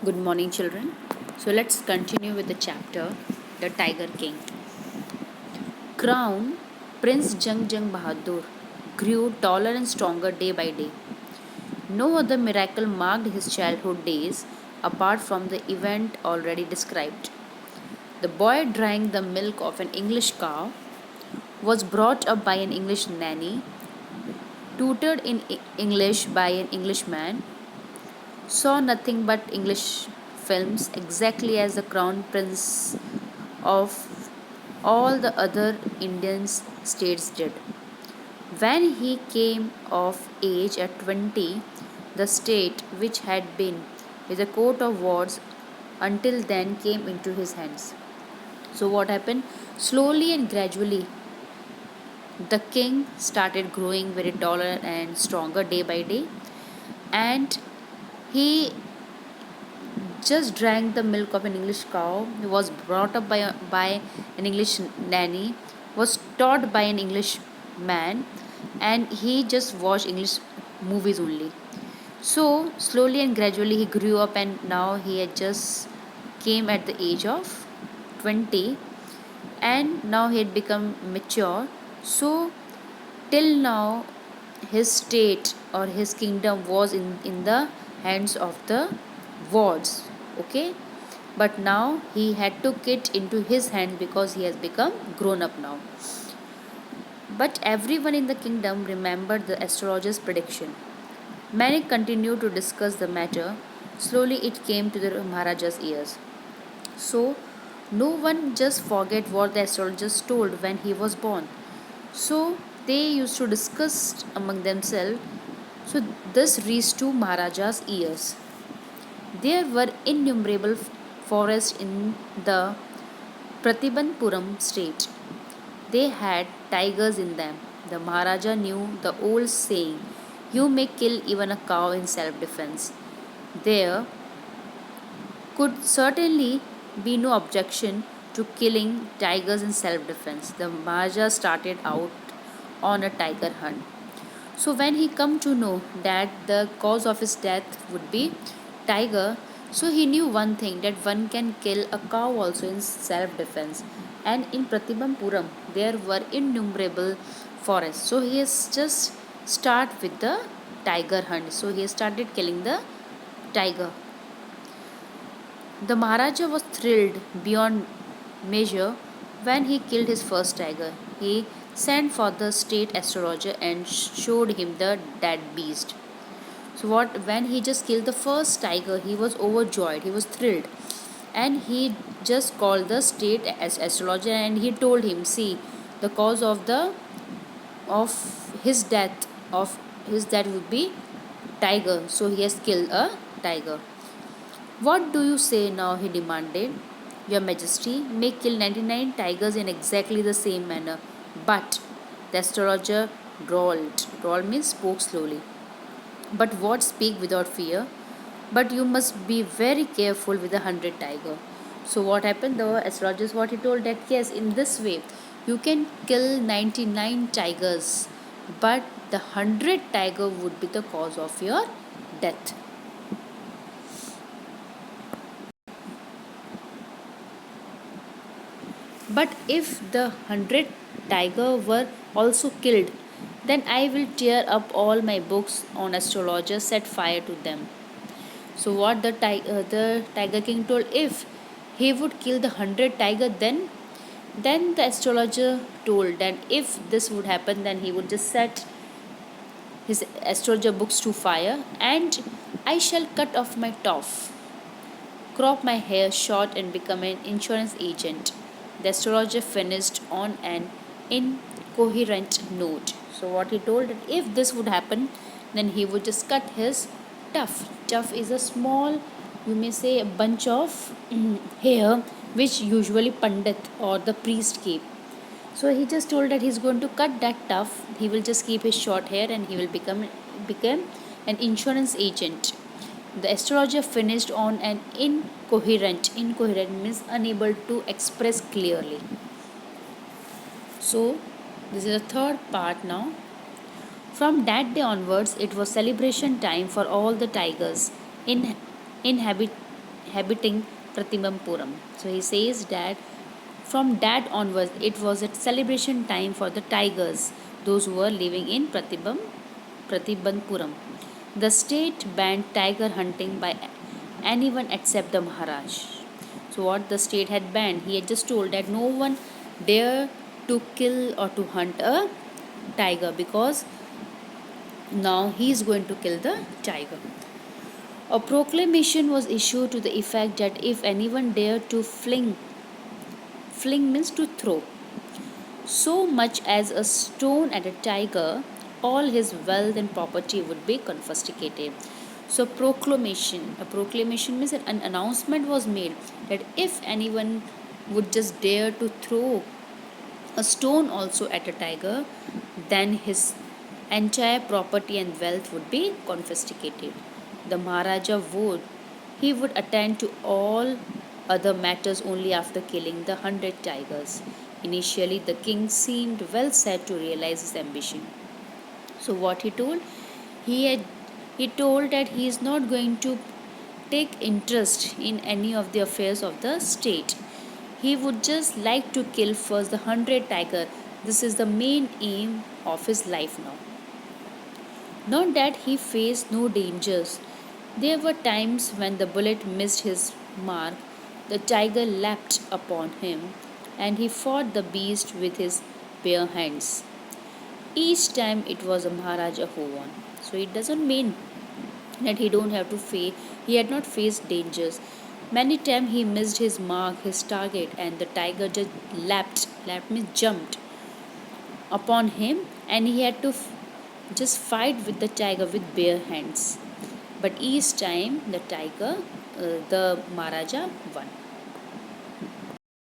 Good morning, children. So let's continue with the chapter The Tiger King. Crown Prince Jung Bahadur grew taller and stronger day by day. No other miracle marked his childhood days apart from the event already described. The boy drank the milk of an English cow, was brought up by an English nanny, tutored in English by an Englishman, saw nothing but English films exactly as the crown prince of all the other Indian states did. When he came of age at 20, the state, which had been with a coat of wards until then, came into his hands. So, what happened? Slowly and gradually, the king started growing very taller and stronger day by day, and he just drank the milk of an English cow, was brought up by an English nanny, was taught by an English man, and he just watched English movies only. So slowly and gradually he grew up, and now he had just came at the age of 20, and now he had become mature. So till now his state or his kingdom was in the hands of the wards, okay, but now he had took it into his hand because he has become grown up now. But everyone in the kingdom remembered the astrologer's prediction. Many continued to discuss the matter. Slowly it came to the Maharaja's ears. So no one just forget what the astrologers told when he was born. So they used to discuss among themselves. So this reached to Maharaja's ears. There were innumerable forests in the Pratibandpuram state. They had tigers in them. The Maharaja knew the old saying, "You may kill even a cow in self defense." There could certainly be no objection to killing tigers in self defense. The Maharaja started out on a tiger hunt. So when he come to know that the cause of his death would be tiger, so he knew one thing, that one can kill a cow also in self defense. And in Pratibampuram there were innumerable forests. So he has just start with the tiger hunt. So he started killing the tiger. The Maharaja was thrilled beyond measure when he killed his first tiger. He sent for the state astrologer and showed him the dead beast. So what when he just killed the first tiger, he was overjoyed, he was thrilled. And he just called the state astrologer and he told him, see, the cause of his death of his death would be tiger. So he has killed a tiger. What do you say now? He demanded. Your Majesty may kill 99 tigers in exactly the same manner. But the astrologer drawled. Drawl means spoke slowly. But what speak without fear? But you must be very careful with the 100 tiger. So what happened? The astrologer, what he told, that yes, in this way you can kill 99 tigers, but the 100 tiger would be the cause of your death. But if the 100 tiger were also killed, then I will tear up all my books on astrologer, set fire to them. So what the Tiger King told, if he would kill the 100 tiger, then the astrologer told that if this would happen, then he would just set his astrologer books to fire, and I shall cut off my tuft, crop my hair short, and become an insurance agent. The astrologer finished on an incoherent note. So what he told, that if this would happen, then he would just cut his tuft. Tuft is a small, you may say, a bunch of hair which usually pandit or the priest keep. So he just told that he's going to cut that tuft. He will just keep his short hair and he will become an insurance agent. The astrologer finished on an incoherent. Incoherent means unable to express clearly. So this is the third part now. From that day onwards, it was celebration time for all the tigers in inhabit inhabiting Pratibampuram. So he says that from that onwards, it was a celebration time for the tigers, those who were living in Pratibampuram. The state banned tiger hunting by anyone except the Maharaj. So what the state had banned, he had just told that no one dare to kill or to hunt a tiger because now he is going to kill the tiger. A proclamation was issued to the effect that if anyone dared to fling means to throw, so much as a stone at a tiger, all his wealth and property would be confiscated. So a proclamation means an announcement was made that if anyone would just dare to throw a stone also at a tiger, then his entire property and wealth would be confiscated. The Maharaja would attend to all other matters only after killing the 100 tigers. Initially, the king seemed well set to realize his ambition. So what he told? He had he told that he is not going to take interest in any of the affairs of the state. He would just like to kill first the 100 tiger. This is the main aim of his life now. Not that he faced no dangers. There were times when the bullet missed his mark, the tiger leapt upon him, and he fought the beast with his bare hands. Each time it was a Maharaja who won. So it doesn't mean that he don't have to face, he had not faced dangers. Many times he missed his mark, his target, and the tiger just leapt means jumped upon him, and he had to just fight with the tiger with bare hands. But each time the Maharaja won.